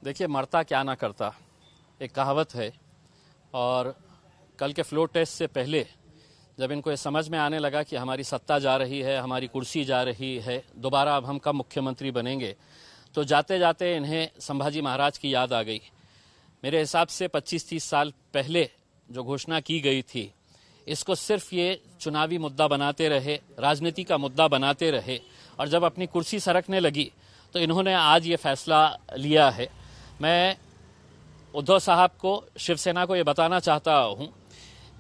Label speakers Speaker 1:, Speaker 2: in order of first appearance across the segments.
Speaker 1: देखिए, मरता क्या ना करता, एक कहावत है। और कल के फ्लोर टेस्ट से पहले जब इनको ये समझ में आने लगा कि हमारी सत्ता जा रही है, हमारी कुर्सी जा रही है, दोबारा अब हम कब मुख्यमंत्री बनेंगे, तो जाते जाते इन्हें संभाजी महाराज की याद आ गई। मेरे हिसाब से 25-30 साल पहले जो घोषणा की गई थी, इसको सिर्फ ये चुनावी मुद्दा बनाते रहे, राजनीति का मुद्दा बनाते रहे, और जब अपनी कुर्सी सरकने लगी तो इन्होंने आज ये फैसला लिया है। मैं उद्धव साहब को, शिवसेना को ये बताना चाहता हूँ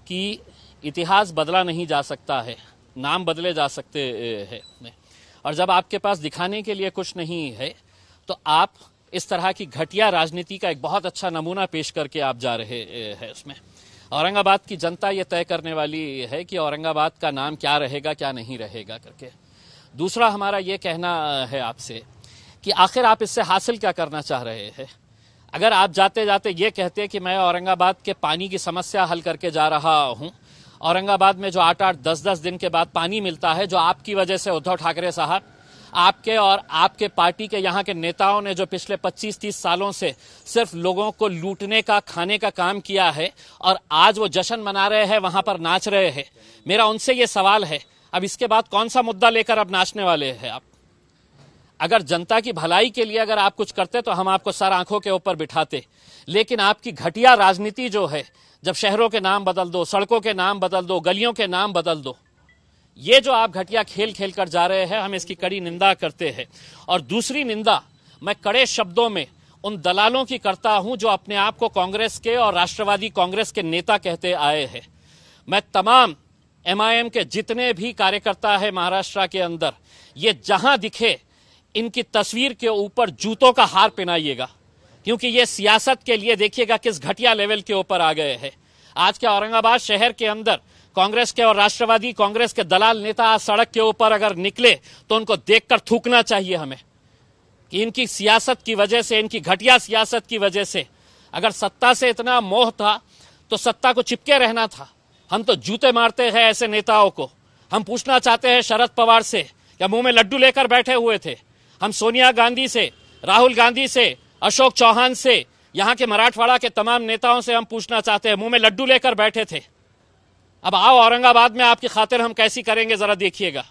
Speaker 1: कि इतिहास बदला नहीं जा सकता है, नाम बदले जा सकते हैं, और जब आपके पास दिखाने के लिए कुछ नहीं है तो आप इस तरह की घटिया राजनीति का एक बहुत अच्छा नमूना पेश करके आप जा रहे हैं। उसमें औरंगाबाद की जनता ये तय करने वाली है कि औरंगाबाद का नाम क्या रहेगा, क्या नहीं रहेगा करके। दूसरा हमारा ये कहना है आपसे कि आखिर आप इससे हासिल क्या करना चाह रहे हैं। अगर आप जाते जाते ये कहते कि मैं औरंगाबाद के पानी की समस्या हल करके जा रहा हूं, औरंगाबाद में जो 8-8, 10-10 दिन के बाद पानी मिलता है, जो आपकी वजह से उद्धव ठाकरे साहब, आपके और आपके पार्टी के यहाँ के नेताओं ने जो पिछले 25-30 सालों से सिर्फ लोगों को लूटने का, खाने का काम किया है, और आज वो जश्न मना रहे हैं, वहां पर नाच रहे हैं। मेरा उनसे ये सवाल है, अब इसके बाद कौन सा मुद्दा लेकर अब नाचने वाले हैं आप? अगर जनता की भलाई के लिए अगर आप कुछ करते तो हम आपको सर आंखों के ऊपर बिठाते, लेकिन आपकी घटिया राजनीति जो है, जब शहरों के नाम बदल दो, सड़कों के नाम बदल दो, गलियों के नाम बदल दो, ये जो आप घटिया खेल खेल कर जा रहे हैं, हम इसकी कड़ी निंदा करते हैं। और दूसरी निंदा मैं कड़े शब्दों में उन दलालों की करता हूं जो अपने आप को कांग्रेस के और राष्ट्रवादी कांग्रेस के नेता कहते आए हैं। मैं तमाम MIM के जितने भी कार्यकर्ता है महाराष्ट्र के अंदर, ये जहां दिखे इनकी तस्वीर के ऊपर जूतों का हार पहनाइएगा, क्योंकि ये सियासत के लिए देखिएगा किस घटिया लेवल के ऊपर आ गए हैं। आज के औरंगाबाद शहर के अंदर कांग्रेस के और राष्ट्रवादी कांग्रेस के दलाल नेता आज सड़क के ऊपर अगर निकले तो उनको देखकर थूकना चाहिए हमें, कि इनकी सियासत की वजह से, इनकी घटिया सियासत की वजह से, अगर सत्ता से इतना मोह था तो सत्ता को चिपके रहना था। हम तो जूते मारते हैं ऐसे नेताओं को। हम पूछना चाहते हैं शरद पवार से, क्या मुंह में लड्डू लेकर बैठे हुए थे? हम सोनिया गांधी से, राहुल गांधी से, अशोक चौहान से, यहां के मराठवाड़ा के तमाम नेताओं से हम पूछना चाहते हैं, मुंह में लड्डू लेकर बैठे थे? अब आओ औरंगाबाद में आपकी खातिर हम कैसी करेंगे, जरा देखिएगा।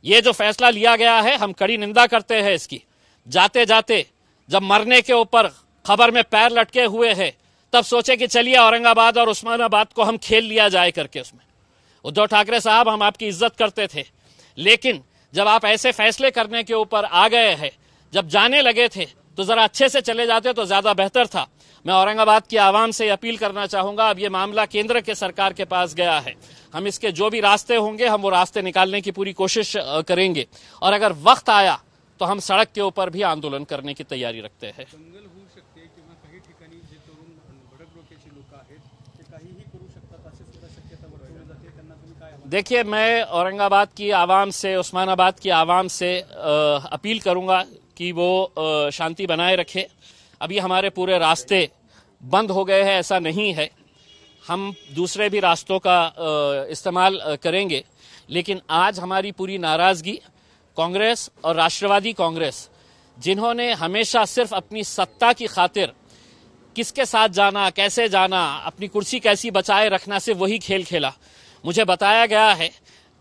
Speaker 1: ये जो फैसला लिया गया है, हम कड़ी निंदा करते हैं इसकी। जाते जाते जब मरने के ऊपर खबर में पैर लटके हुए हैं, तब सोचे कि चलिए औरंगाबाद और उस्मानाबाद को हम खेल लिया जाए करके। उसमें उद्धव ठाकरे साहब, हम आपकी इज्जत करते थे, लेकिन जब आप ऐसे फैसले करने के ऊपर आ गए हैं, जब जाने लगे थे तो जरा अच्छे से चले जाते तो ज्यादा बेहतर था। मैं औरंगाबाद की आवाम से अपील करना चाहूंगा, अब ये मामला केंद्र के सरकार के पास गया है, हम इसके जो भी रास्ते होंगे हम वो रास्ते निकालने की पूरी कोशिश करेंगे, और अगर वक्त आया तो हम सड़क के ऊपर भी आंदोलन करने की तैयारी रखते हैं। देखिए, मैं औरंगाबाद की आवाम से, उस्मानाबाद की आवाम से अपील करूंगा कि वो शांति बनाए रखे। अभी हमारे पूरे रास्ते बंद हो गए हैं, ऐसा नहीं है, हम दूसरे भी रास्तों का इस्तेमाल करेंगे, लेकिन आज हमारी पूरी नाराजगी कांग्रेस और राष्ट्रवादी कांग्रेस, जिन्होंने हमेशा सिर्फ अपनी सत्ता की खातिर किसके साथ जाना, कैसे जाना, अपनी कुर्सी कैसी बचाए रखना, से वही खेल खेला। मुझे बताया गया है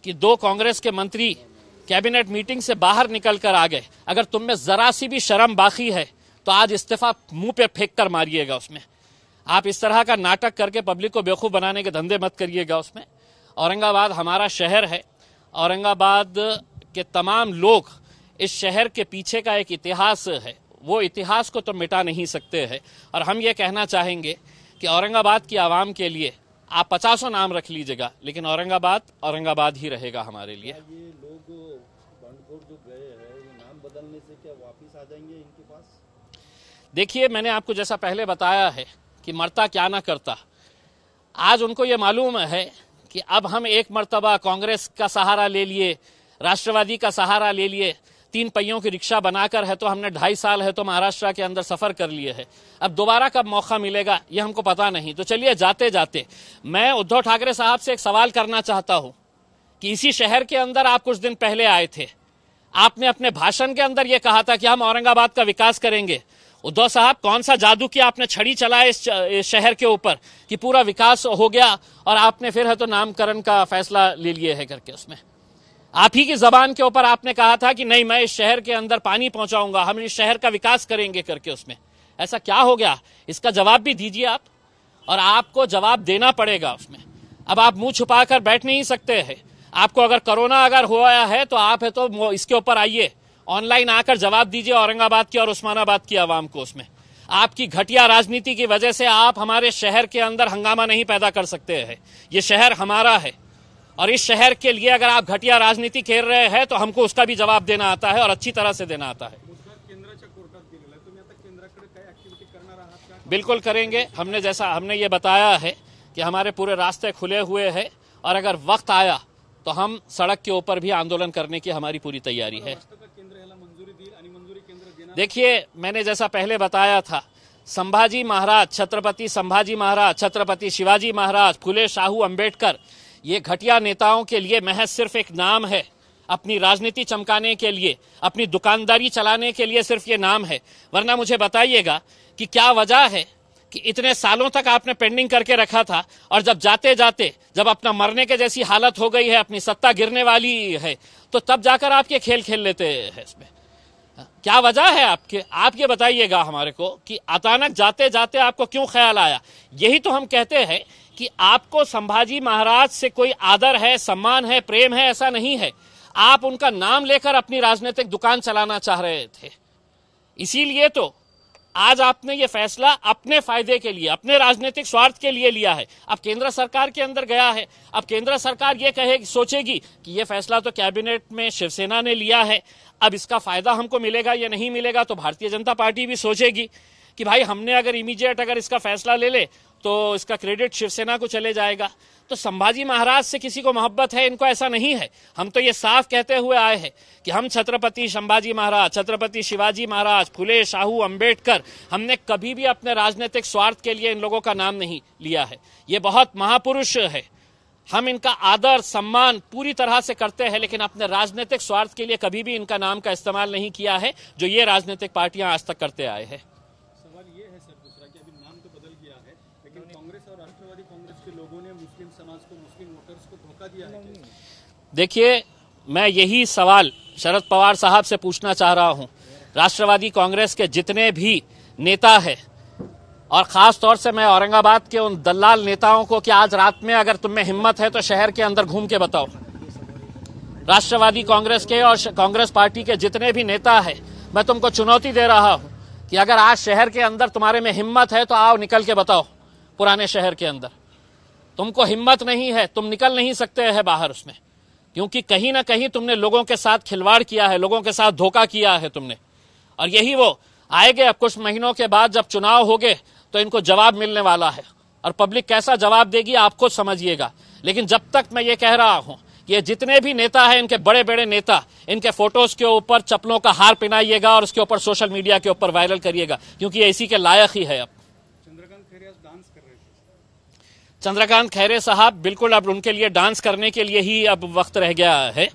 Speaker 1: कि 2 कांग्रेस के मंत्री कैबिनेट मीटिंग से बाहर निकल कर आ गए। अगर तुम में जरा सी भी शर्म बाकी है तो आज इस्तीफा मुंह पे फेंक कर मारिएगा। उसमें आप इस तरह का नाटक करके पब्लिक को बेवकूफ बनाने के धंधे मत करिएगा। उसमें औरंगाबाद हमारा शहर है, औरंगाबाद के तमाम लोग, इस शहर के पीछे का एक इतिहास है, वो इतिहास को तो मिटा नहीं सकते हैं। और हम ये कहना चाहेंगे कि औरंगाबाद की आवाम के लिए आप 50 नाम रख लीजिएगा, लेकिन औरंगाबाद औरंगाबाद ही रहेगा हमारे लिए।
Speaker 2: ये लोग बंडखोर जो गए हैं, ये नाम बदलने से क्या वापिस आ जाएंगे इनके पास?
Speaker 1: देखिए, मैंने आपको जैसा पहले बताया है कि मरता क्या ना करता, आज उनको ये मालूम है कि अब हम एक मर्तबा कांग्रेस का सहारा ले लिए, राष्ट्रवादी का सहारा ले लिए, 3 पहियों की रिक्शा बनाकर है तो हमने 2.5 साल है तो महाराष्ट्र के अंदर सफर कर लिए है, अब दोबारा कब मौका मिलेगा ये हमको पता नहीं। तो चलिए, जाते जाते मैं उद्धव ठाकरे साहब से एक सवाल करना चाहता हूं कि इसी शहर के अंदर आप कुछ दिन पहले आए थे, आपने अपने भाषण के अंदर यह कहा था कि हम औरंगाबाद का विकास करेंगे। उद्धव साहब, कौन सा जादू किया आपने, छड़ी चलाए इस शहर के ऊपर कि पूरा विकास हो गया, और आपने फिर है तो नामकरण का फैसला ले लिए है करके उसमें। आप ही की जबान के ऊपर आपने कहा था कि नहीं, मैं इस शहर के अंदर पानी पहुंचाऊंगा, हम इस शहर का विकास करेंगे करके उसमें। ऐसा क्या हो गया, इसका जवाब भी दीजिए आप, और आपको जवाब देना पड़ेगा उसमें। अब आप मुंह छुपाकर बैठ नहीं सकते हैं। आपको अगर कोरोना अगर हुआ है तो आप है तो इसके ऊपर आइए, ऑनलाइन आकर जवाब दीजिए औरंगाबाद की और उस्मानाबाद की आवाम को उसमें। आपकी घटिया राजनीति की वजह से आप हमारे शहर के अंदर हंगामा नहीं पैदा कर सकते हैं। ये शहर हमारा है, और इस शहर के लिए अगर आप घटिया राजनीति खेल रहे हैं तो हमको उसका भी जवाब देना आता है, और अच्छी तरह से देना आता है। बिल्कुल करेंगे। हमने ये बताया है कि हमारे पूरे रास्ते खुले हुए हैं, और अगर वक्त आया तो हम सड़क के ऊपर भी आंदोलन करने की हमारी पूरी तैयारी है। देखिए, मैंने जैसा पहले बताया था, संभाजी महाराज, छत्रपति संभाजी महाराज, छत्रपति शिवाजी महाराज, फुले शाहू अंबेडकर, ये घटिया नेताओं के लिए महज सिर्फ एक नाम है। अपनी राजनीति चमकाने के लिए, अपनी दुकानदारी चलाने के लिए सिर्फ ये नाम है। वरना मुझे बताइएगा कि क्या वजह है कि इतने सालों तक आपने पेंडिंग करके रखा था, और जब जाते जाते जब अपना मरने के जैसी हालत हो गई है, अपनी सत्ता गिरने वाली है, तो तब जाकर आप ये खेल खेल लेते हैं इसमें। क्या वजह है आपके? आप ये बताइएगा हमारे को कि अचानक जाते जाते आपको क्यों ख्याल आया। यही तो हम कहते हैं कि आपको संभाजी महाराज से कोई आदर है, सम्मान है, प्रेम है, ऐसा नहीं है। आप उनका नाम लेकर अपनी राजनीतिक दुकान चलाना चाह रहे थे। इसीलिए तो आज आपने ये फैसला अपने फायदे के लिए, अपने राजनीतिक स्वार्थ के लिए लिया है। अब केंद्र सरकार के अंदर गया है, अब केंद्र सरकार ये सोचेगी कि ये फैसला तो कैबिनेट में शिवसेना ने लिया है, अब इसका फायदा हमको मिलेगा या नहीं मिलेगा। तो भारतीय जनता पार्टी भी सोचेगी कि भाई हमने अगर इमीडिएट अगर इसका फैसला ले ले तो इसका क्रेडिट शिवसेना को चले जाएगा। तो संभाजी महाराज से किसी को मोहब्बत है, इनको ऐसा नहीं है। हम तो ये साफ कहते हुए आए हैं कि हम छत्रपति संभाजी महाराज, छत्रपति शिवाजी महाराज, फुले शाहू अंबेडकर, हमने कभी भी अपने राजनीतिक स्वार्थ के लिए इन लोगों का नाम नहीं लिया है। ये बहुत महापुरुष है, हम इनका आदर सम्मान पूरी तरह से करते हैं, लेकिन अपने राजनीतिक स्वार्थ के लिए कभी भी इनका नाम का इस्तेमाल नहीं किया है, जो ये राजनीतिक पार्टियां आज तक करते आए हैं।
Speaker 2: सवाल ये है सर दूसरा कि अभी नाम तो बदल गया है, लेकिन कांग्रेस और राष्ट्रवादी कांग्रेस के लोगों ने मुस्लिम समाज को, मुस्लिम वोटर्स को धोखा दिया है।
Speaker 1: देखिए, मैं यही सवाल शरद पवार साहब से पूछना चाह रहा हूं। राष्ट्रवादी कांग्रेस के जितने भी नेता हैं, और खास तौर से मैं औरंगाबाद के उन दलाल नेताओं को कि आज रात में अगर तुम में हिम्मत है तो शहर के अंदर घूम के बताओ। राष्ट्रवादी कांग्रेस के और कांग्रेस पार्टी के जितने भी नेता हैं, मैं तुमको चुनौती दे रहा हूं कि अगर आज शहर के अंदर तुम्हारे में हिम्मत है तो आओ, निकल के बताओ। पुराने शहर के अंदर तुमको हिम्मत नहीं है, तुम निकल नहीं सकते हैं बाहर उसमें, क्योंकि कहीं ना कहीं तुमने लोगों के साथ खिलवाड़ किया है, लोगों के साथ धोखा किया है तुमने। और यही वो आएंगे अब कुछ महीनों के बाद, जब चुनाव होंगे तो इनको जवाब मिलने वाला है, और पब्लिक कैसा जवाब देगी आप खुद समझिएगा। लेकिन जब तक मैं ये कह रहा हूं, ये जितने भी नेता हैं, इनके बड़े बड़े नेता, इनके फोटोज के ऊपर चप्पलों का हार पहनाइएगा और उसके ऊपर सोशल मीडिया के ऊपर वायरल करिएगा, क्योंकि ये इसी के लायक ही है। अब
Speaker 2: चंद्रकांत खैरे डांस कर रहे थे।
Speaker 1: चंद्रकांत खैरे साहब, बिल्कुल अब उनके लिए डांस करने के लिए ही अब वक्त रह गया है,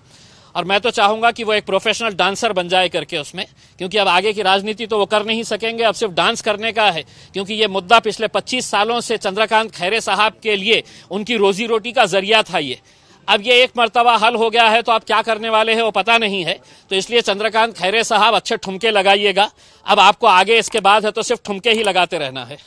Speaker 1: और मैं तो चाहूंगा कि वो एक प्रोफेशनल डांसर बन जाए करके उसमें, क्योंकि अब आगे की राजनीति तो वो कर नहीं सकेंगे, अब सिर्फ डांस करने का है। क्योंकि ये मुद्दा पिछले 25 सालों से चंद्रकांत खैरे साहब के लिए उनकी रोजी रोटी का जरिया था ये। अब ये एक मर्तबा हल हो गया है तो आप क्या करने वाले हैं वो पता नहीं है। तो इसलिए चंद्रकांत खैरे साहब अच्छे ठुमके लगाइएगा। अब आपको आगे इसके बाद है तो सिर्फ ठुमके ही लगाते रहना है।